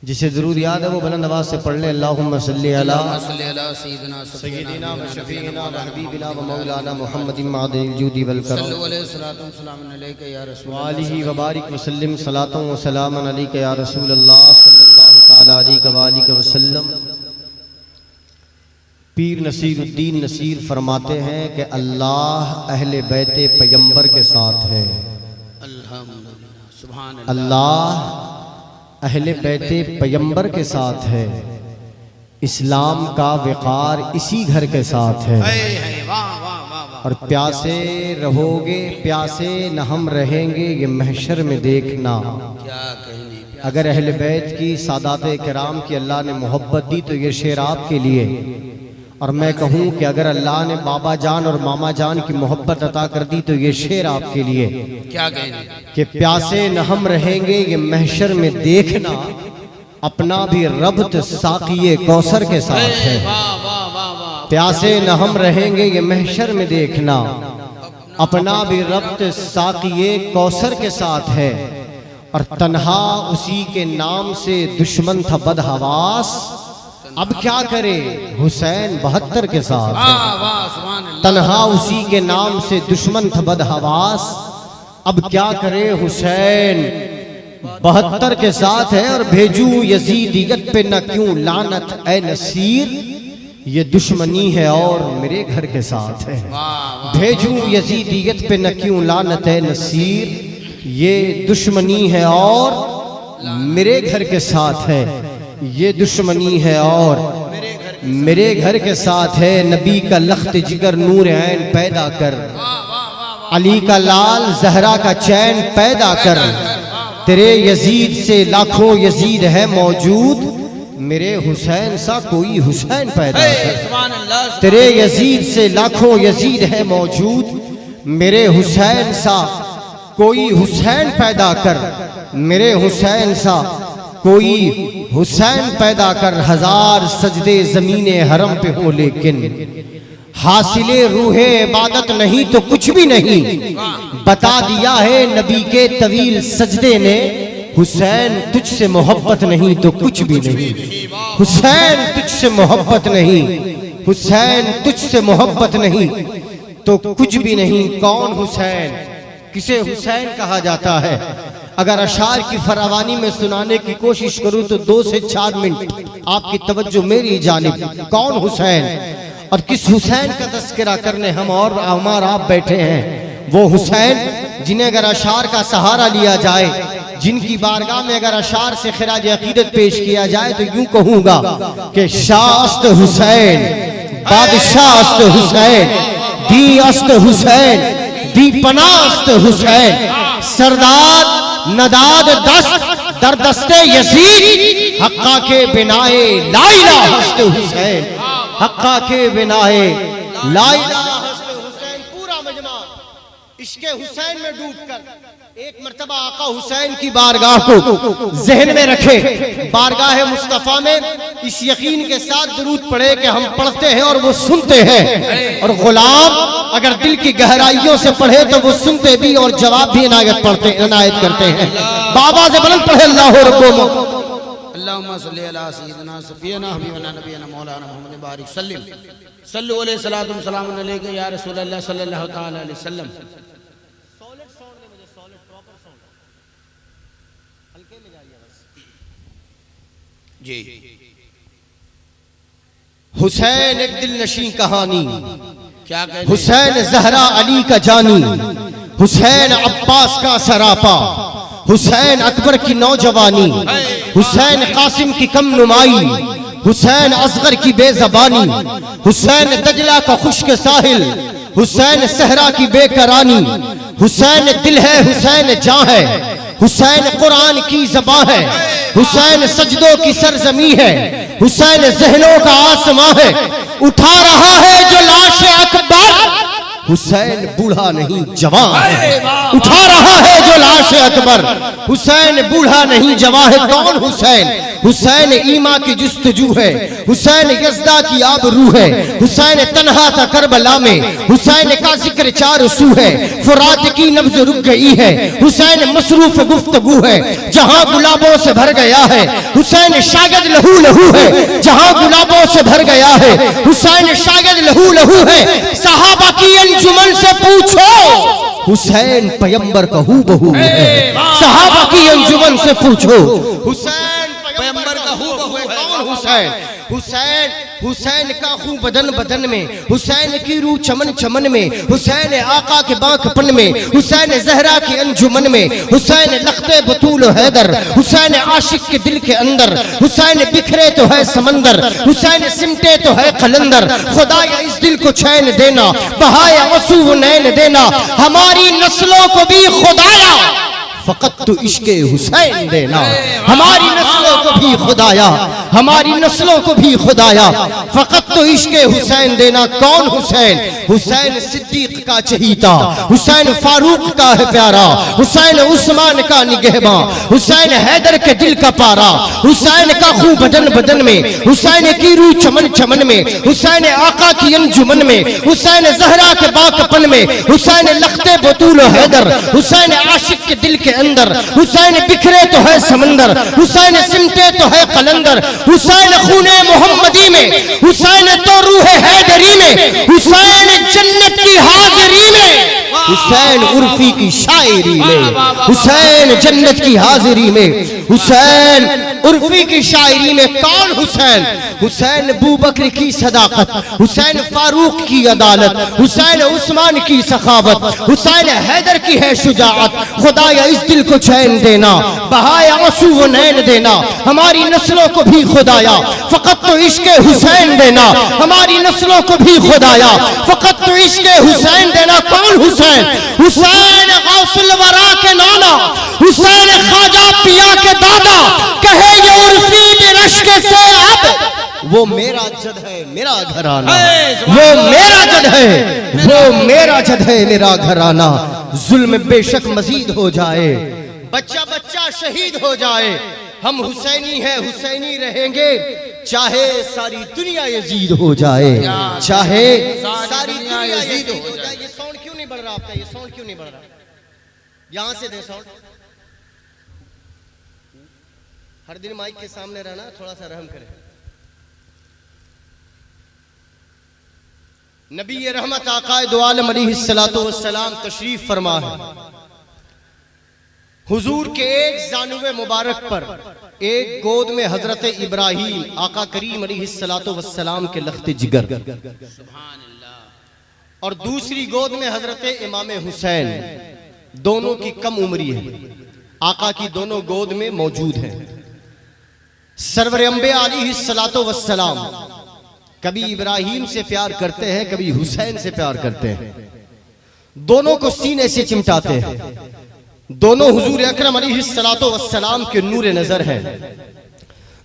जिसे दुरूद याद है वो बुलंद आवाज से पढ़ ले। अल्लाहुम्मा सल्ली अला सय्यिदिना व शफीना व हबीबिना व मौलाना मुहम्मदिन मादिल जुदी वल करम व आलिहि व बारिक व सल्लिम सलातन व सलामन अलैका या रसूल अल्लाह सल्लल्लाहु तआला अलैहि व आलिहि वसल्लम। पीर नसीरुद्दीन नसीर फरमाते हैं कि अल्लाह अहले बैते पैगंबर के साथ है। अल्लाह अहले बैते पैगंबर के साथ है। इस्लाम का विकार इसी घर के साथ है। और प्यासे रहोगे प्यासे न हम रहेंगे ये महशर में देखना। अगर अहले बैत की सादात किराम की अल्लाह ने मोहब्बत दी तो ये शेर आपके लिए। और मैं कहूँ कि अगर अल्लाह ने बाबा जान और मामा जान की मोहब्बत अता कर दी तो ये शेर आपके लिए। क्या कहेंगे कि प्यासे न हम रहेंगे ये महशर में देखना, अपना भी रब्त साक़िए कौसर के साथ है। प्यासे न हम रहेंगे ये महशर में देखना, अपना भी रब्त साक़िए कौसर के साथ है। और तन्हा उसी के नाम से दुश्मन था बदहवास, अब क्या करे हुसैन 72 के साथ है। तन्हा उसी के नाम से दुश्मन था बदहवास, अब क्या करे हुसैन 72 के साथ है। और भेजू यजीदियत पे न क्यों लानत ए नसीर, ये दुश्मनी है और मेरे घर के साथ है। भेजू यजीदियत पे न क्यों लानत ए नसीर, ये दुश्मनी है और मेरे घर के साथ है। ये दुश्मनी है और मेरे घर के साथ है। नबी का लख्त जिगर नूर ऐन पैदा कर, अली का लाल जहरा का चैन पैदा कर। तेरे यजीद से लाखों यजीद है मौजूद, मेरे हुसैन सा कोई हुसैन पैदा कर। तेरे यजीद से लाखों यजीद है मौजूद, मेरे हुसैन सा कोई हुसैन पैदा कर। मेरे हुसैन सा कोई हुसैन पैदा कर। हजार सजदे ज़मीने हरम पे हो लेकिन हासिले रूहे इबादत नहीं तो कुछ भी नहीं। बता दिया है नबी के तवील सजदे ने, हुसैन तुझसे मोहब्बत नहीं तो कुछ भी नहीं। हुसैन तुझसे मोहब्बत नहीं, हुसैन तुझसे मोहब्बत नहीं तो कुछ भी नहीं। कौन हुसैन, किसे हुसैन कहा जाता है? अगर अशार की फरावानी में सुनाने की कोशिश करूं तो 2 से 4 मिनट आपकी तवज्जो मेरी जानिब। कौन हुसैन और किस हुसैन का तस्करा करने हम और हमारा आप बैठे हैं? वो हुसैन जिन्हें अगर अशार का सहारा लिया जाए, जिनकी बारगाह में अगर अशार से खिराज अकीदत पेश किया जाए तो यूं कहूंगा कि शास्त हुसैन, बादशाहस्त हुसैन, दी अस्त हुसैन, दी पनास्त हुसैन, सरदार नदाद दस्त दर दस्ते यजीद, हक्का के बिनाए ला इलाहा हस्ते हुसैन, हक्का के बिनाए ला इलाहा हस्ते हुसैन। पूरा मजमा इश्के हुसैन में डूबकर एक मर्तबा आका हुसैन की बारगाह को जहन में रखे। बारगाह मुस्तफा में इस यकीन के साथ दुरूद पढ़े कि हम पढ़ते हैं और वो सुनते हैं। और गुलाम अगर दिल की गहराइयों से पढ़े तो वो सुनते भी और जवाब भी इनायत करते हैं। बाबा से बुलंद पढ़े अल्लाह रब्बुल अल्लाहुम्मा सल्ली अला सय्यिदिना सफीना हबीबना नबीना मौलाना मुहम्मद बारिक सल्लिम सल्लु अलैहि सलातु व सलाम अलैका या रसूल अल्लाह सल्लल्लाहु तआला अलैहि वसल्लम। सॉलिड साउंड में मुझे सॉलिड प्रॉपर साउंड हल्के में जाइए बस जी। हुसैन एक दिल नशी कहानी, क्या कहते? हुसैन जहरा अली का जानी, हुसैन अब्बास का सरापा, हुसैन अकबर की नौजवानी, हुसैन कासिम की कम नुमाई, हुसैन असगर की बेजबानी, हुसैन दजला का खुश्क साहिल, हुसैन सहरा की बेकरानी। हुसैन दिल है, हुसैन जान है, हुसैन कुरान की ज़बां है, हुसैन सजदों की सरजमी है, हुसैन जहनों का आसमां है। उठा रहा है जो लाश अकबर, हुसैन बूढ़ा नहीं जवान है। उठा रहा है जो लाश अकबर, हुसैन बूढ़ा नहीं जवान है। कौन हुसैन? हुसैन ईमा की जुस्तजू है, हुसैन यज़दा की आबरू है, हुसैन तन्हा था करबला में, हुसैन का जिक्र चार सू है, फुरात की नब्ज रुक गई है, हुसैन मसरूफ गुफ्तगू है जहां गुलाबों से भर गया है, हुसैन शागिद लहू लहू है जहां गुलाबों से भर गया है, हुसैन शागिद लहू लहू है, सहाबा की अंजुमन से पूछो हुसैन पैगंबर का हूबहू है, सहाबा की अंजुमन से पूछो हुसैन पैगंबर का हूबहू है। कौन हुसैन? हुसैन हुसैन का खून बदन बदन में, हुसैन की रूह चमन चमन में, हुसैन आका के बांकपन में, हुसैन जहरा की अंजुमन में, हुसैन लख्ते बतूल हैदर, हुसैन आशिक के दिल के अंदर, हुसैन बिखरे तो है समंदर, हुसैन सिमटे तो है कलंदर, खुदाया इस दिल को चैन देना, बहाया आंसू नैन देना, हमारी नस्लों को भी खुदाया फकत तो इश्क़े हुसैन देना, हमारी नस्लों को भी खुदाया, हमारी नस्लों को भी खुदाया फकत तो इश्क़े हुसैन देना। कौन हुसैन? हुसैन सिद्दीक का चहीता, हुसैन फारूक का है प्यारा, हुसैन उस्मान का निगहबां, हुसैन हैदर के दिल का पारा, हुसैन का खून बदन बदन में, हुसैन की रूह चमन चमन में, हुसैन आका की अंजुमन में, हुसैन जहरा के बाकपन में, हुसैन लख्ते बतूल हैदर, हुसैन आशिक के दिल के अंदर, हुसैन बिखरे तो है समंदर, हुसैन सिमटे तो है कलंदर, हुसैन खूने मोहम्मदी में, हुसैन तो रूह हैदरी में, हुसैन जन्नत की हाजिरी में, हुसैन उर्फी की शायरी में, हुसैन जन्नत की हाजिरी में, हुसैन उर्फी की शायरी में। कौन हुसैन? हुसैन अबू बकर की सदाकत, हुसैन फारूक की अदालत, हुसैन उस्मान की सखावत, हुसैन हैदर की है शुजाअत, खुदाया इस दिल को चैन देना, बहाया आंसू वो नैन देना, हमारी नस्लों को भी खुदाया फकत तो इश्क़े हुसैन देना, हमारी नस्लों को भी खुदाया फकत तो इश्क़े हुसैन देना। कौन हुसैन? हुसैन गौसुल वरा के नाना, हुसैन ख्वाजा पिया के दादा, कहे ये उर्फी बिरश्के से अब वो मेरा जद है मेरा घराना, वो मेरा जद है, वो मेरा जद है मेरा घराना। जुल्म बेशक मजीद हो जाए, बच्चा बच्चा शहीद हो जाए, हम हुसैनी हैं हुसैनी रहेंगे, चाहे सारी दुनिया यजीद हो जाए, चाहे सारी दुनिया यजीद हो जाए। ये साउंड क्यों नहीं बढ़ रहा आपका? ये साउंड क्यों नहीं बढ़ रहा? यहां से दे साउंड। हर दिन माइक के सामने रहना, थोड़ा सा रहम करें। नबी रहमत आकाए दो आलम अलैहिस्सलातु वस्सलाम तशरीफ फरमा है। हुजूर के एक जानुबे मुबारक पर एक गोद में हजरत इब्राहीम आका करीम अलैहिस्सलातु वस्सलाम के लख्ते जिगर, और दूसरी गोद में हजरत इमाम हुसैन, दोनों की कम उम्री है, आका की दोनों गोद में मौजूद है। सरवर अंबिया अलैहिस्सलातु वस्सलाम कभी इब्राहीम से प्यार करते हैं, कभी हुसैन से प्यार करते हैं, दोनों को सीने से चिमटाते हैं, दोनों हुजूर अकरम अलैहिस्सलातु वस्सलाम के नूर नजर हैं,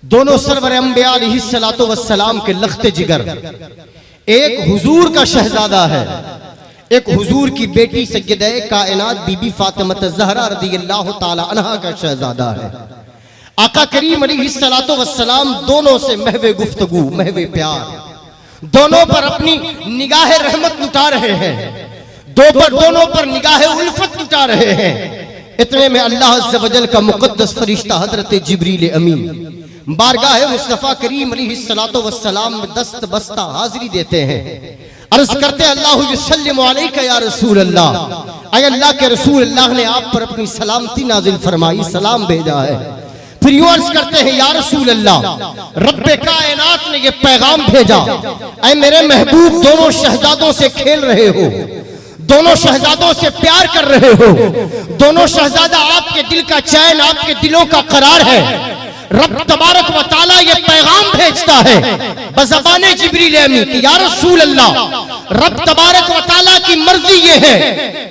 दोनों सरवर अंबिया अलैहिस्सलातु वस्सलाम के लख्ते जिगर। एक हुजूर का शहजादा है, एक हुजूर की बेटी सय्यदे कायनात बीबी फातिमा ज़हरा रज़ियल्लाहु ताला अन्हा का शहजादा है। आका करीम अलैहिस्सलातु वस्सलाम दोनों से महवे गुफ्तगू, महवे प्यार, दोनों पर अपनी निगाह रहमत लुटा रहे हैं, दोनों पर निगाह उल्फत लुटा रहे हैं। इतने में अल्लाह अज़्ज़ व जल का मुक़द्दस फरिश्ता हज़रत जिब्रील अमीन बारगाह मुस्तफ़ा करीम अलैहिस्सलातु वस्सलाम में दस्त बस्ता हाजिरी देते हैं। अर्ज़ करते अल्लाहु यसल्लिमु अलैका या रसूल अल्लाह, अय अल्लाह के रसूल, अल्लाह ने आप पर अपनी सलामती नाजिल फरमाई, सलाम भेजा है। फिर यूं अर्ज करते हैं या रसूल अल्लाह, रब्बे कायनात ने ये पैगाम भेजा, ऐ मेरे महबूब दोनों शहजादों से खेल रहे हो, दोनों शहजादों से प्यार कर रहे हो, दोनों शहजादा आपके दिल का चैन, आपके दिलों का करार है। रब तबारक व तआला ये पैगाम भेजता है बज़बाने जिब्रील अमीन कि या रसूल अल्लाह, रब तबारक व तआला की मर्जी ये है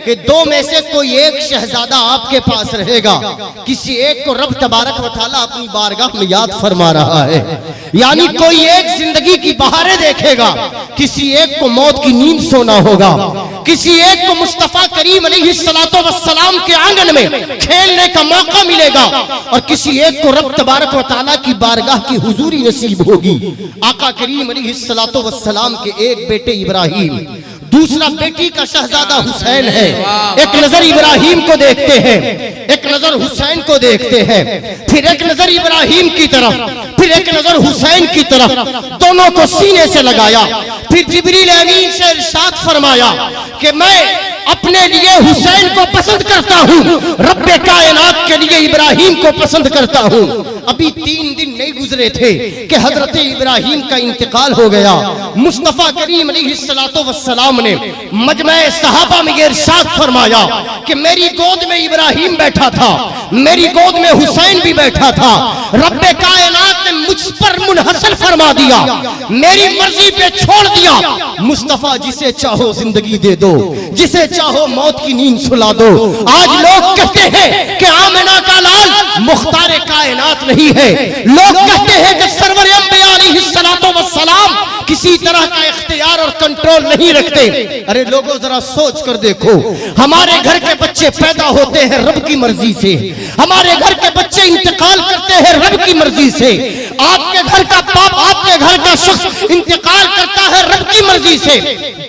कि दो में से कोई एक शहजादा आपके पास रहेगा, किसी एक को रब तबारक व तआला अपनी बारगाह में याद फरमा रहा है। यानी कोई एक जिंदगी की बहारें देखेगा, किसी एक को मौत की नींद सोना होगा, किसी एक को मुस्तफा करीम अलैहिस्सलातो वस्सलाम के आंगन में खेलने का मौका मिलेगा और किसी एक को रब तबारक व तआला की बारगाह की हुजूरी नसीब होगी। आका करीम अलैहिस्सलातो वस्सलाम के एक बेटे इब्राहिम, दूसरा बेटी का शहजादा हुसैन है। एक नजर इब्राहिम को देखते हैं, एक नजर हुसैन को देखते हैं, फिर एक नजर इब्राहिम की तरफ, फिर एक नजर हुसैन की तरफ, दोनों को सीने से लगाया। फिर जिब्रील अमीन से इरशाद फरमाया कि मैं अपने लिए हुसैन को पसंद करता हूँ, रब्बे कायनात के लिए इब्राहिम को पसंद करता हूँ। अभी 3 दिन नहीं गुजरे थे कि हजरत इब्राहिम का इंतकाल हो गया। मुस्तफा करीम अलैहिस्सलातो वस्सलाम ने मजमे सहाबा में इरशाद फरमाया कि मेरी गोद में इब्राहिम बैठा था, मेरी गोद में हुसैन भी बैठा था। रब्बे कायनात ने मुझ पर मुनहसर फरमा दिया, मेरी मर्जी पे छोड़ दिया। मुस्तफा जिसे चाहो जिंदगी दे दो, जिसे चाहो मौत की नींद सुला दो। आज लोग कहते हैं कि आमिना का लाल मुख्तार कायनात नहीं है। लोग कहते हैं कि सरवर अंबिया अलैहिस्सलातो वस्सलाम किसी तरह का इख्तियार और कंट्रोल नहीं रखते। अरे लोगों जरा सोच कर देखो, हमारे घर के बच्चे पैदा होते हैं रब की मर्जी से, हमारे घर के बच्चे इंतकाल करते हैं रब की मर्जी से। आपके घर का बाप, आपके घर का शख्स इंतकाल करता है रब की मर्जी से।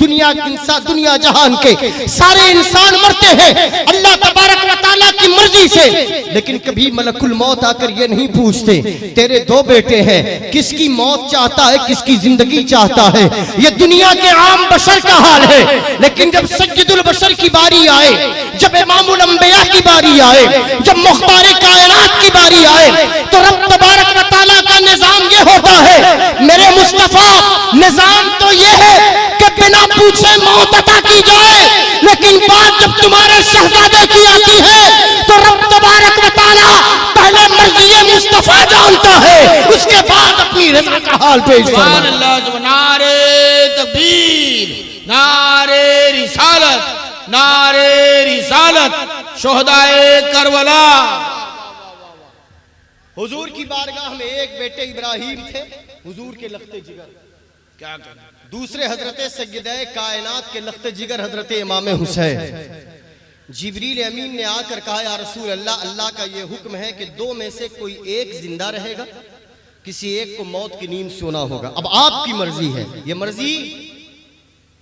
दुनिया जहान के सारे इंसान मरते हैं अल्लाह तबारक व तआला की मर्जी से, लेकिन कभी मलकुल मौत आकर ये नहीं पूछते तेरे 2 बेटे हैं, किसकी मौत चाहता है, किसकी जिंदगी चाहता है। ये दुनिया के आम बशर का हाल है। लेकिन जब सज्जदुल बशर की बारी आए, जब इमामुल अंबिया की बारी आए, जब मुख्तार कायनात की बारी आए, तो रब तबारक व तआला का निजाम ये होता है, मेरे मुस्तफा निजाम तो ये है कि बिना पूछे मौत अता की जाए, लेकिन बात जब तुम्हारे शहजादे की आती है तो रब तबारक व तआला पहले मर्ज़ी मुस्तफा जानता है, उसके बाद अपनी रज़ा का हाल पेश फरमाता है। नारे तकबीर, नारे रिसालत, नारे रिसालत, शोहदाए करबला। हुजूर की बारगाह में एक बेटे इब्राहिम थे, हुजूर के लख्ते जिगर, क्या कहना, दूसरे हजरत सय्यदे कायनात के लख्ते जिगर हजरत इमाम हुसैन। जिब्रील अमीन ने आकर कहा या रसूल अल्लाह, अल्लाह का ये हुक्म है कि 2 में से कोई एक जिंदा रहेगा, किसी एक को मौत की नींद सोना होगा। अब आपकी मर्जी है, ये मर्जी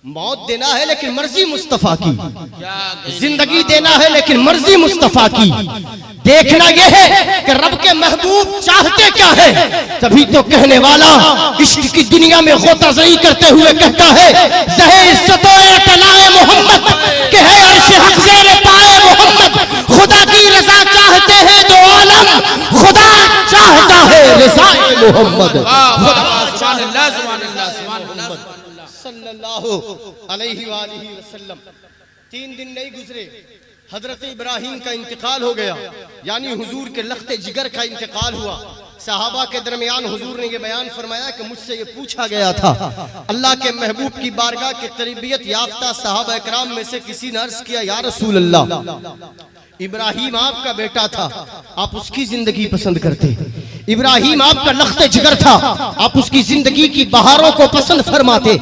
मौत देना है लेकिन मर्जी मुस्तफा की, जिंदगी देना है लेकिन मर्जी मुस्तफा की। देखना यह है कि रब के महबूब चाहते क्या है। तभी तो कहने वाला इश्क की दुनिया में गोताज़री करते हुए कहता है, ज़हे इज़्ज़तो इतलाए मोहम्मद के है अर्श हक़ ज़ेरे पाए मोहम्मद। खुदा की रज़ा चाहते हैं 2 आलम, खुदा चाहता है रज़ाए मोहम्मद। सल्लल्लाहु अलैहि वसल्लम। 3 दिन नहीं गुजरे, हजरत इब्राहिम का इंतकाल हो गया, यानी हुजूर के लख्ते जिगर का इंतकाल हुआ। सहाबा के दरमियान हुजूर ने ये बयान फरमाया कि मुझसे ये पूछा गया था, अल्लाह के महबूब की बारगाह के तरबियत याफ्ता सहाबा इकराम में से किसी ने अर्ज किया, या रसूल अल्लाह, इब्राहिम आपका बेटा था, आप उसकी जिंदगी पसंद करते। इब्राहिम आपका लख्ते जिगर था, आप उसकी जिंदगी की बहारों को पसंद फरमाते।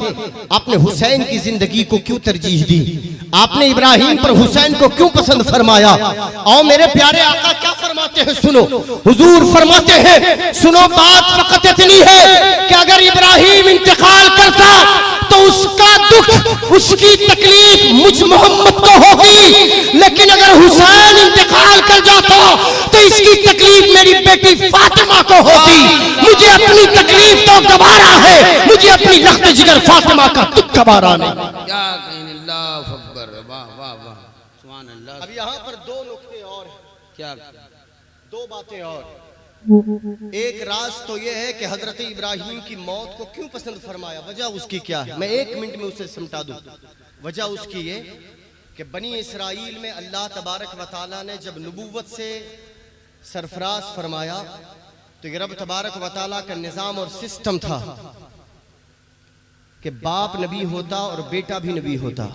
आपने हुसैन की जिंदगी को क्यों तरजीह दी? आपने इब्राहिम पर हुसैन को क्यों पसंद फरमाया? और मेरे प्यारे आका क्या फरमाते हैं, सुनो। हुजूर फरमाते हैं, सुनो बात फकत इतनी है कि अगर इब्राहिम इंतकाल करता तो उसका दुख, उसकी तकलीफ मुझ मोहम्मद को होगी, लेकिन अगर हुसैन इंतकाल कर जाता तो इसकी तकलीफ मेरी बेटी फातिमा को होती। मुझे अपनी तकलीफ तो गवारा है, मुझे अपनी लख्त जिगर फातिमा का दुख गवारा नहीं। क्या कहें, अल्लाह अकबर, वाह वाह वाह, सुभान अल्लाह। अब यहाँ पर 2 नुक्ते और हैं, क्या 2 बातें और। एक राज तो यह है कि हजरत इब्राहिम की मौत को क्यों पसंद फरमाया, वजह उसकी क्या है, मैं 1 मिनट में उसे समझा दूं। वजह उसकी ये कि बनी इसराइल में अल्लाह तबारक व तआला ने जब नबूवत से सरफराज फरमाया तो ये रब तबारक व तआला का निज़ाम और सिस्टम था कि बाप नबी होता और बेटा भी नबी होता।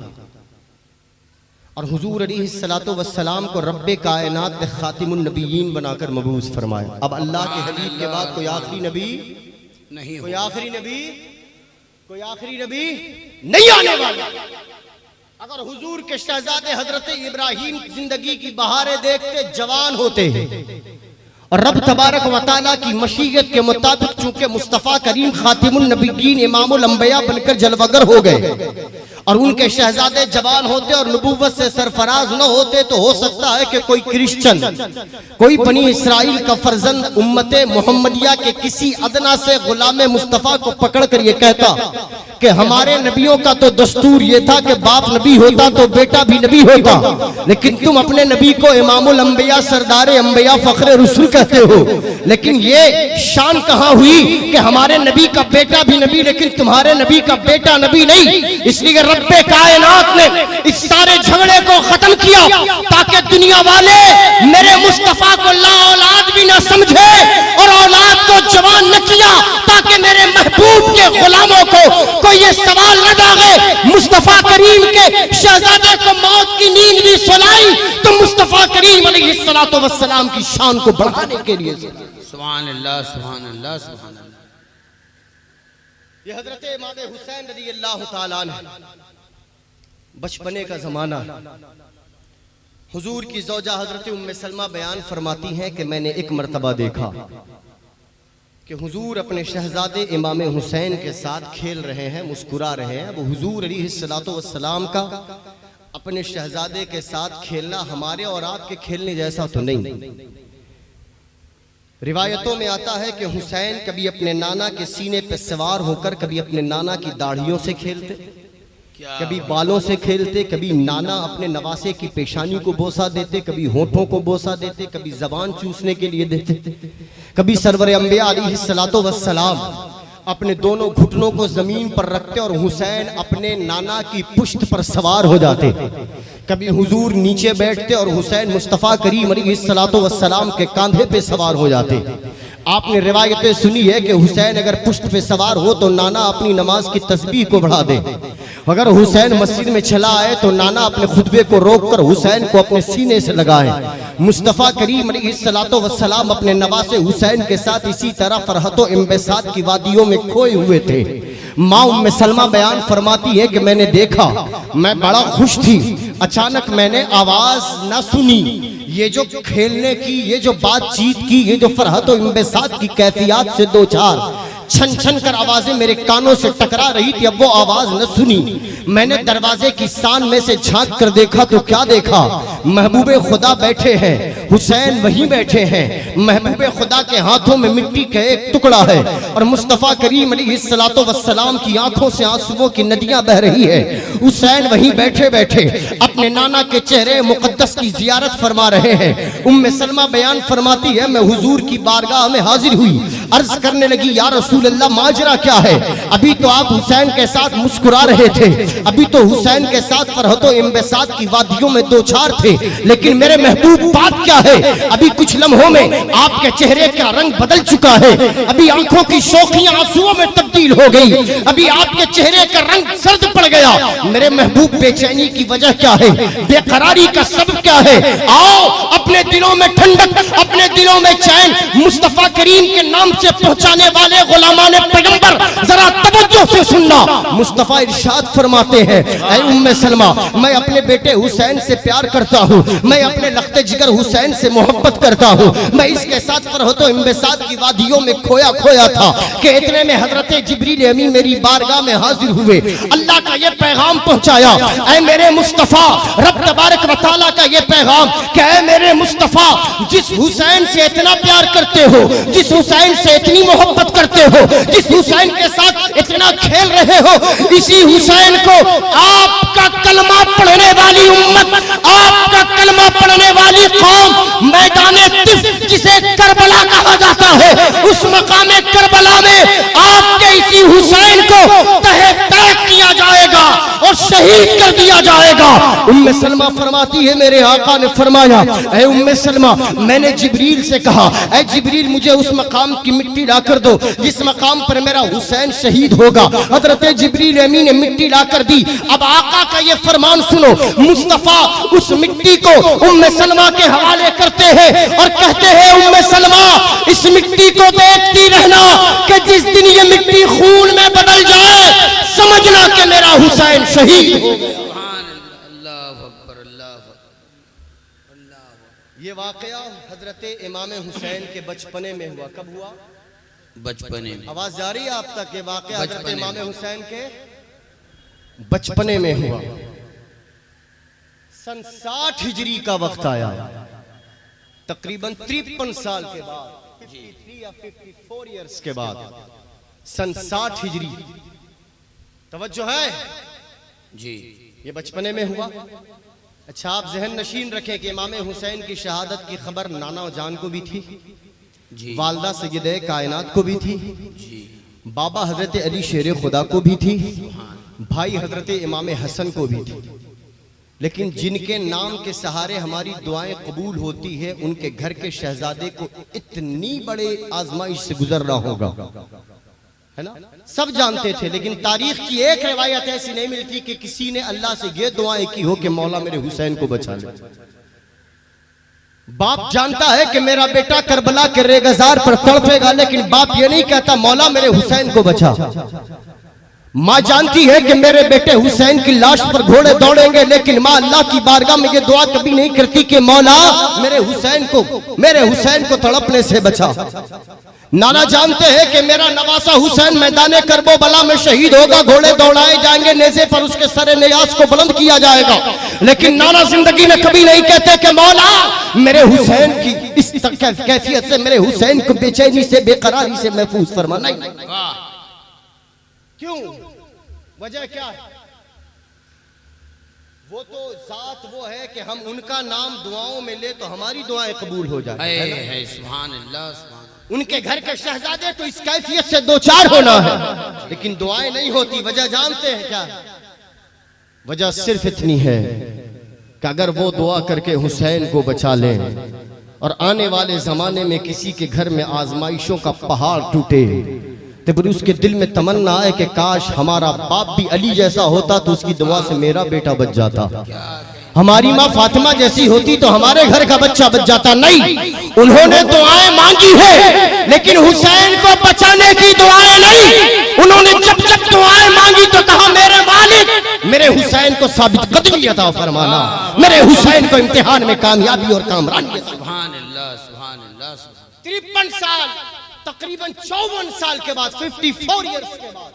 और हुजूर अलैहिस्सलातो वस्सलाम को रब्बे कायनात ने खातिमुन नबीयीन बनाकर मबूस फरमाया। अब अल्लाह के हबीब के बाद कोई आखिरी नबी नहीं, कोई आखिरी नबी नहीं आने वाला। अगर हुजूर के शहजादे हजरत इब्राहिम जिंदगी की बहारें देखते जवान होते और रब तबारक व तआला की मशीयत के मुताबिक चूंकि मुस्तफ़ा करीम खातिमुन नबीयीन इमामुल अंबिया बनकर जलवगर हो गए और उनके शहजादे जवान होते और नबूवत से सरफराज न होते तो हो सकता है कि कोई क्रिश्चियन, कोई बनी इसराइल का फर्जंद उम्मत मोहम्मदिया के किसी अदना से गुलाम मुस्तफ़ा को पकड़ कर ये कहता कि हमारे नबियों का तो दस्तूर ये था कि बाप नबी होता तो बेटा भी नबी होता, लेकिन तुम अपने नबी को इमामुल अंबिया सरदारे अंबिया फख्रे रसूल कहते हो। लेकिन ये शान कहाँ हुई कि हमारे नबी का बेटा भी नबी लेकिन तुम्हारे नबी का बेटा नबी नहीं। इसलिए रब्बे कायनात ने इस सारे झगड़े को खत्म किया ताकि दुनिया वाले मेरे मुस्तफा को ला औलाद भी ना समझे और औलाद को जवान न किया ताकि मेरे महबूब के गुलामों को कोई ये सवाल न दागे मुस्तफा करीम के शहजादे को मौत की नींद भी सुनाई तो मुस्तफा करीम अलैहिस्सलातु वस्सलाम की शान को बढ़ाने के लिए। सुभान अल्लाह, सुभान अल्लाह, सुभान अल्लाह। ये हजरत इमाम हुसैन रज़ियल्लाहु ताला अन्हु बचपने का जमाना, हुजूर की ज़ौजा हजरत उम्मे सलमा बयान फरमाती हैं कि मैंने एक मर्तबा देखा कि हुजूर अपने शहजादे इमाम हुसैन के साथ खेल रहे हैं, मुस्कुरा रहे हैं। अब हुजूर अलैहिस्सलातु वस्सलाम का अपने शहजादे के साथ खेलना हमारे और आपके खेलने जैसा तो नहीं। रिवायतों में आता है कि हुसैन कभी अपने नाना के सीने पर सवार होकर कभी अपने नाना की दाढ़ियों से खेलते, कभी बालों से खेलते, कभी नाना अपने नवासे की पेशानी को बोसा देते, कभी होठों को बोसा देते, कभी जबान चूसने के लिए देते, कभी सरवर अंबिया अलैहिस्सलातु वस्सलाम अपने दोनों घुटनों को जमीन पर रखते और हुसैन अपने नाना की पुश्त पर सवार हो जाते। कभी हुजूर नीचे बैठते और हुसैन मुस्तफ़ा करीम अलैहिस्सलातु वस्सलाम के कंधे पे सवार हो जाते। आपने रिवायतें सुनी है कि हुसैन अगर पुश्त पे सवार हो तो नाना अपनी नमाज की तस्बीह को बढ़ा दे। अगर हुसैन मस्जिद में चला आए तो नाना अपने खुतबे को रोककर हुसैन को अपने सीने से लगाए। मुस्तफ़ा करीम अलैहिस्सलातु वस्सलाम अपने नवासे हुसैन के साथ इसी तरह फरहतो इम्बेसात की वादियों में खोए हुए थे। माँ उम्मे सलमा बयान फरमाती है कि मैंने देखा, मैं बड़ा खुश थी, अचानक मैंने आवाज ना सुनी। ये जो खेलने की, ये जो बातचीत की, ये जो फरहतो इम्बेसात की कैफियत से दो चार छन छन कर आवाजें मेरे कानों से टकरा रही थी, अब वो आवाज न सुनी। मैंने दरवाजे की सान में से झांक कर देखा तो क्या देखा, महबूबे खुदा बैठे हैं, हुसैन वहीं बैठे हैं। महबूबे खुदा के हाथों में मिट्टी का एक टुकड़ा है और मुस्तफ़ा करीम अलैहिस्सलातु वस्सलाम की आंखों से आंसुओं की नदियां बह रही है। हुसैन वहीं बैठे बैठे अपने नाना के चेहरे मुकद्दस की जियारत फरमा रहे हैं। उम्मे सलमा बयान फरमाती है, मैं हुजूर की बारगाह में हाजिर हुई, अर्ज करने लगी, या रसूल अल्लाह माजरा क्या है? अभी तो आप हुसैन के साथ मुस्कुरा रहे थे, अभी तो हुसैन के साथ फरहतो इम्बेसात की वादियों में दो चार थे, लेकिन मेरे महबूब बात क्या है? अभी कुछ लम्हों में आपके चेहरे का रंग बदल चुका है, अभी आंखों की शौखियां आंसुओं में तब्दील हो गई, अभी आपके चेहरे का रंग सर्द पड़ गया। मेरे महबूब बेचैनी की वजह क्या है? बेकरारी का सबब क्या है? आओ अपने दिलों में ठंडक, अपने दिलों में चैन मुस्तफ़ा करीम के नाम से पहुंचाने वाले गुलामाने पैगंबर जरा तवज्जो से सुनना। मुस्तफ़ा इरशाद फरमाते हैं, ऐ उम्मे सलमा, मैं अपने बेटे हुसैन से प्यार करता हूँ, मैं अपने लख्ते जिगर हुसैन से मोहब्बत करता हूँ। मैं इसके साथ फरहतो इम्बेसात की वादियों में खोया खोया था कि इतने में हजरत जिब्रील अमीन मेरी बारगाह में हाजिर हुए। अल्लाह का ये पैगाम पहुंचाया, ऐ मेरे मुस्तफ़ा, रब तबारक व तआला का ये पैगाम कि ऐ मेरे मुस्तफ़ा, जिस हुसैन से इतना प्यार करते हो, जिस हुसैन से इतनी मोहब्बत करते हो, जिस हुसैन के साथ इतना खेल रहे हो, इसी हुसैन को आपका कलमा पढ़ने वाली उम्मत, आपका कलमा पढ़ने वाली कौम मैदाने तिफ जिसे करबला कहा जाता है, उस मकामे करबला में आपके इसी हुसैन को तहे तैक किया जाएगा और शहीद कर दिया जाएगा। उम्मे सलमा फरमाती है, मेरे आका ने फरमाया, ऐ उम्मे सलमा, मैंने जिब्रील से कहा, ऐ जिब्रील मुझे उस मकाम की मिट्टी ला कर दो जिस मकाम पर मेरा हुसैन शहीद होगा। हजरत जिब्रील अमीन ने मिट्टी ला कर दी। अब आका का ये फरमान सुनो, मुस्तफ़ा उस मिट्टी को उम्मे सलमा के हवाले करते हैं और कहते हैं, उम्मे सलमा इस मिट्टी को देखती रहना कि जिस दिन ये मिट्टी खून में बदल जाए समझना कि मेरा हुसैन शहीद हो गया। हजरत इमाम हुसैन के बचपने में हुआ। कब हुआ? बचपने में। आवाज जा रही है आप तक? ये वाकया हजरत इमाम हुसैन के बचपने में हुआ। सन 60 हिजरी का वक्त आया, तकरीबन 53 साल के बाद, 53 या 54 इयर्स के बाद, सन 60 हिजरी। तवज्जो है जी, ये बचपने में हुआ। अच्छा, आप जहन नशीन रखें कि इमाम हुसैन की शहादत की खबर नाना जान को भी थी जी, वालदा सैयदे कायनात को भी थी जी, बाबा हजरत अली शेर खुदा को भी थी, भाई हजरत इमाम हसन को भी थी। लेकिन जिनके नाम के सहारे हमारी दुआएं कबूल होती है, उनके घर के शहजादे को इतनी बड़े आजमाइश से गुजरना होगा, है ना? सब जानते थे, लेकिन तारीख की एक रिवायत ऐसी नहीं मिलती कि किसी ने अल्लाह से ये दुआएं की हो कि मौला मेरे हुसैन को बचा ले। बाप जानता है कि मेरा बेटा करबला के रेगजार पर तड़पेगा, लेकिन बाप ये नहीं कहता मौला मेरे हुसैन को बचा। माँ जानती है कि मेरे बेटे हुसैन की लाश पर घोड़े दौड़ेंगे, लेकिन माँ अल्लाह की बारगाह में ये दुआ कभी नहीं करती कि मौला मेरे हुसैन को तड़पने से बचा। नाना जानते हैं कि मेरा नवासा हुसैन मैदान करबो बला में शहीद होगा, घोड़े दौड़ाए जाएंगे, नेज़े पर उसके सरे नियाज को बुलंद किया जाएगा, लेकिन नाना जिंदगी में कभी नहीं कहते कि मौला मेरे हुसैन की इस कैफियत से, मेरे हुसैन को बेचैनी से, बेकरारी से महफूज फरमाना। क्यों? वजह क्या है? वो तो जात वो है कि हम उनका नाम दुआओं में ले तो हमारी दुआएं कबूल हो जाती है। सुभान अल्लाह, सुभान। उनके घर के शहजादे तो इस कैफियत से दो चार होना है, लेकिन दुआएं नहीं होती। वजह जानते हैं क्या? वजह सिर्फ इतनी है कि अगर वो दुआ करके हुसैन को बचा लें और आने वाले जमाने में किसी के घर में आजमाइशों का पहाड़ टूटे तो फिर उसके दिल में तमन्ना है कि काश हमारा बाप भी अली जैसा होता तो उसकी दुआ से मेरा बेटा बच जाता, हमारी माँ फातिमा जैसी होती तो हमारे घर का बच्चा बच जाता। नहीं, उन्होंने दुआएं मांगी है, लेकिन हुसैन को बचाने की दुआएं नहीं। उन्होंने जब जब दुआएं मांगी तो कहा मेरे मालिक मेरे हुसैन को साबित कदमी अता फरमाना, मेरे हुसैन को इम्तिहान में कामयाबी और कामरानी। सुभान अल्लाह, सुभान अल्लाह। 53 साल, तकरीबन 54 साल के बाद, 54 इयर्स के बाद,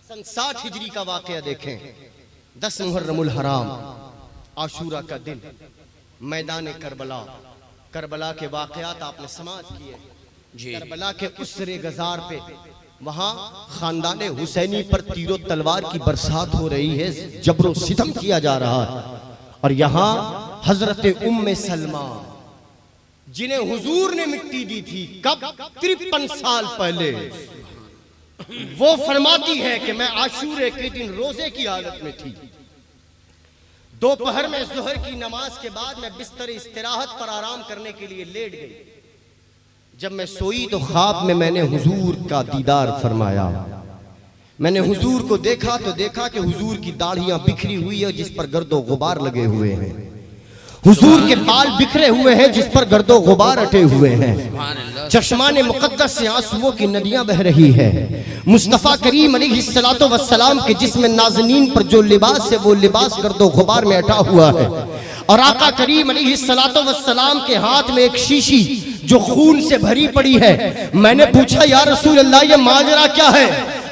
सन 60 हिजरी का वाकया देखें। 10 मुहर्रमुल हराम, आशूरा का दिन, मैदान करबला के वाकयात आपने समाप्त किए। करबला के उस रेगजार पे वहां खानदान हुसैनी पर तीरों तलवार की बरसात हो रही है, जबरो सितम किया जा रहा है। और यहां हजरत उम्मे सलमा जिन्हें हुजूर ने मिट्टी दी थी, कब? 53 साल पहले, वो फरमाती है कि मैं आशूरे के दिन रोजे की हालत में थी। दोपहर में ज़ोहर की नमाज के बाद मैं बिस्तर इस्तिराहत पर आराम करने के लिए लेट गई। जब मैं सोई तो ख्वाब में मैंने हुजूर का दीदार फरमाया। मैंने हुजूर को देखा तो देखा कि हुजूर की दाढ़ियां बिखरी हुई है जिस पर गर्दो गुबार लगे हुए हैं, हुजूर के बाल बिखरे हुए हैं जिस पर गर्दो गुबार अटे हुए हैं, चश्माने मुकद्दस से आंसुओं की नदियां बह रही है। मुस्तफा करीम अलैहिस्सलातो वस्सलाम के जिस्म नाज़नीन पर जो लिबास है वो लिबास गर्दो गुबार में अटा हुआ है, और आका करीम अलैहिस्सलातो वस्सलाम के हाथ में एक शीशी जो खून से भरी पड़ी है। मैंने पूछा या रसूल अल्लाह ये माजरा क्या है?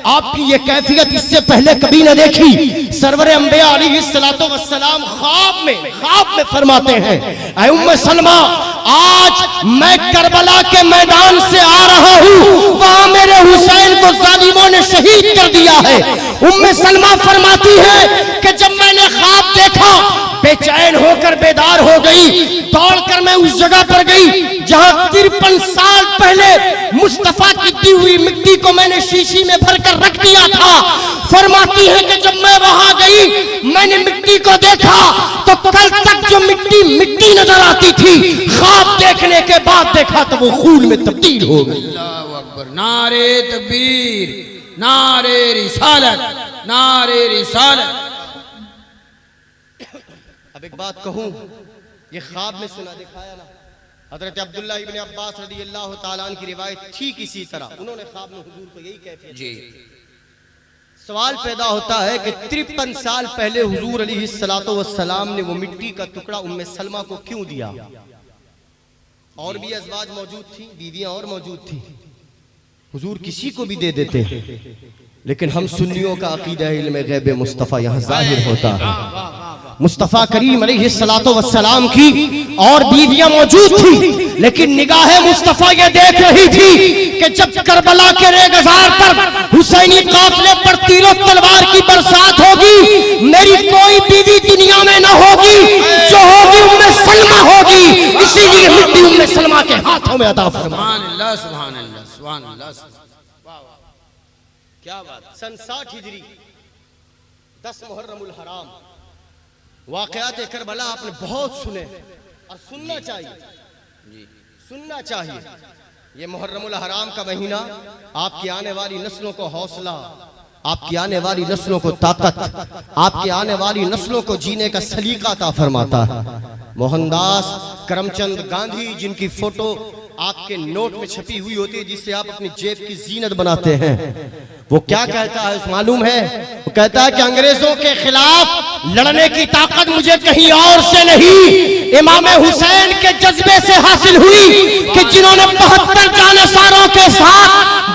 आपकी ये कैफियत इससे पहले कभी न देखी। सरवर अंबिया अलैहिस्सलातो वस्सलाम ख्वाब में फरमाते हैं, ऐ उम्मे सलमा आज मैं करबला के मैदान से आ रहा हूँ, वहां मेरे हुसैन को जालिमों ने शहीद कर दिया है। उम्मे सलमा फरमाती है कि जब मैंने ख्वाब देखा बेचैन होकर बेदार हो गई, दौड़कर मैं उस जगह पर गई जहां 53 साल पहले मुस्तफा की दी हुई मिट्टी को मैंने शीशी में भरकर रख दिया था। फरमाती है कि जब मैं वहां गई मैंने मिट्टी को देखा तो कल तक जो मिट्टी नजर आती थी, ख्वाब देखने के बाद देखा तो वो खून में तब्दील हो गई। अल्लाहु अकबर, नारे तकबीर, नारे रिसालत, नारे रिसालत। अब एक बात कहूं, ये ख्वाब में सुना दिखाया ना, हजरत अब्दुल्लाह इब्न अब्बास रज़ियल्लाहु ताला अन्हु की रिवायत ठीक इसी तरह, उन्होंने ख्वाब में हुजूर को यही कैफियत जी। सवाल पैदा होता है कि 53 साल पहले हुजूर अलैहिस्सलातो वस्सलाम ने वो मिट्टी का टुकड़ा उम्मे सलमा को क्यों दिया, और भी अज़वाज मौजूद थी, बीवियां और मौजूद थी, हुजूर किसी को भी दे देते, लेकिन हम सुन्नियों का अकीदा इल्म गैब मुस्तफ़ा यहाँ जाहिर होता है। मुस्तफ़ा करीम अलैहिस्सलातो वस्सलाम की और बीवियां मौजूद थी, लेकिन निगाह मुस्तफ़ा ये देख रही थी कि जब करबला के रेगज़ार पर हुसैनी काफिले पर तीरों तलवार की बरसात होगी, मेरी कोई बीवी दुनिया में न होगी, जो होगी उम्मे सलमा होगी। इसीलिए मिट्टी उम्मे सलमा के हाथों में अता फरमा। सुभान अल्लाह, सुभान अल्लाह, सुभान अल्लाह। वाह वाह, क्या बात। सन 60 हिजरी 10 मुहर्रमुल हराम, वाक़यात करबला आपने बहुत सुने और सुनना चाहिए, सुनना चाहिए। ये मुहर्रमुल हराम का महीना आपकी आने वाली नस्लों को हौसला, आपकी आने वाली नस्लों को ताकत, आपकी आने वाली नस्लों को जीने का सलीका अता फरमाता है। मोहनदास करमचंद गांधी, जिनकी फोटो आपके नोट में छपी हुई होती है, जिससे आप अपनी जेब की जीनत बनाते हैं, वो क्या कहता है मालूम है? वो कहता है कि अंग्रेजों के खिलाफ लड़ने की ताकत मुझे कहीं और से नहीं, इमाम हुसैन के जज्बे से हासिल हुई कि जिन्होंने 72 जानेसारों के साथ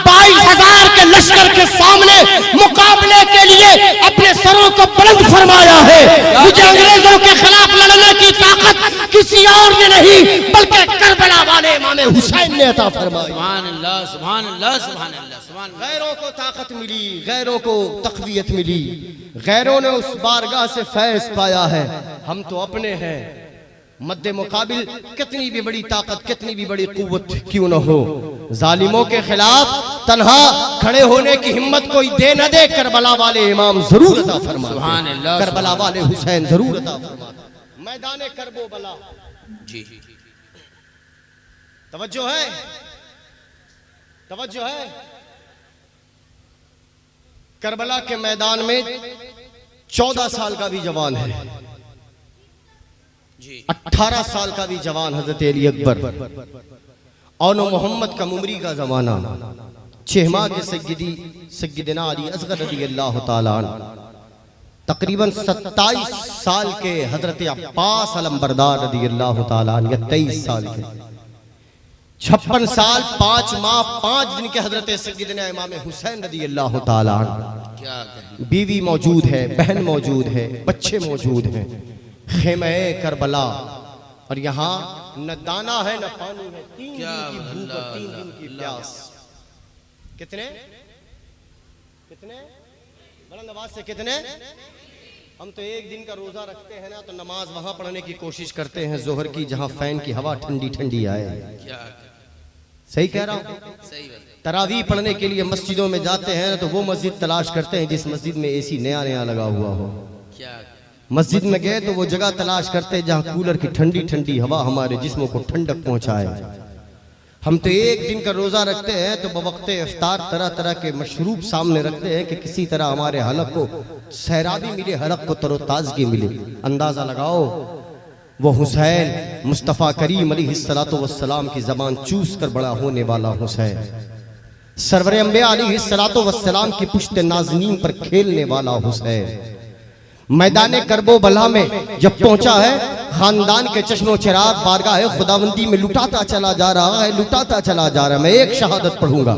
22,000 के लश्कर के सामने मुकाबले के लिए अपने सरों को बुलंद फरमाया है। मुझे अंग्रेजों के खिलाफ लड़ने की ताकत किसी और ने नहीं, बल्कि करबला वाले इमाम हुसैन ने अता फरमाई। सुभान अल्लाह, सुभान अल्लाह, सुभान अल्लाह, सुभान अल्लाह। गैरों को ताकत मिली, गैरों को तक़वियत मिली, गैरों ने उस बारगाह से फैज़ पाया है। हम तो अपने हैं, मद्दे मुकाबिल कितनी भी बड़ी ताकत, कितनी भी बड़ी कुव्वत क्यों न हो, जालिमों के खिलाफ तन्हा खड़े होने की हिम्मत कोई दे न दे, करबला वाले इमाम जरूर अता फरमाते। सुभान अल्लाह, करबला वाले हुसैन जरूर अता फरमाते। मैदाने करबो बला जी, तवज्जो है, तवज्जो है। करबला के मैदान में 14 साल का भी जवान है, 18 साल का भी जवान हजरत अली अकबर, और मोहम्मद का उम्री का जमाना, 6 माह के सय्यदना अली असगर रज़ी अल्लाह ताला अन्हु, तकरीबन 27 साल के हजरत अब्बास अलमबरदार रज़ी अल्लाह ताला अन्हु, 23 साल के, 56 साल 5 माह 5 दिन के हजरत सय्यदना इमाम हुसैन रज़ी अल्लाह ताला अन्हु। क्या कहें? बीवी मौजूद है, बहन मौजूद है, बच्चे मौजूद हैं, खेमे करबला, और यहाँ न दाना है न पानी है, 3 दिन की भूख और 3 दिन की प्यास। कितने कितने बुलंद आवाज से कितने? हम तो एक दिन का रोजा रखते हैं ना, तो नमाज वहां पढ़ने की कोशिश करते हैं जोहर की, जहां फैन की हवा ठंडी ठंडी आए। क्या सही कह रहा हूँ? सही बात। तरावी पढ़ने के लिए मस्जिदों में जाते हैं तो वो मस्जिद तलाश करते हैं जिस मस्जिद में एसी नया नया लगा हुआ हो। क्या मस्जिद में गए तो वो जगह तलाश करते हैं जहाँ कूलर की ठंडी ठंडी हवा हमारे जिस्मों को ठंडक पहुँचाए। हम तो एक दिन का रोज़ा रखते हैं तो बवक्ते इफ्तार तरह तरह के मशरूब सामने रखते हैं कि किसी तरह हमारे हलक को सैराबी मिले, हलक को तरोताज़गी मिले। अंदाज़ा लगाओ वो हुसैन मुस्तफ़ा करीम अलैहिस्सलातो वस्सलाम की ज़बान चूस कर बड़ा होने वाला हुसैन, सरवर अंबिया अलैहिस्सलातो वस्सलाम की पुश्त नाज़नीन पर खेलने वाला हुसैन, मैदान करबो बला में जब पहुंचा है, खानदान के चश्मो चिराग बारगाह खुदावंदी में लुटाता चला जा रहा है, लुटाता चला जा रहा है। मैं एक शहादत पढ़ूंगा।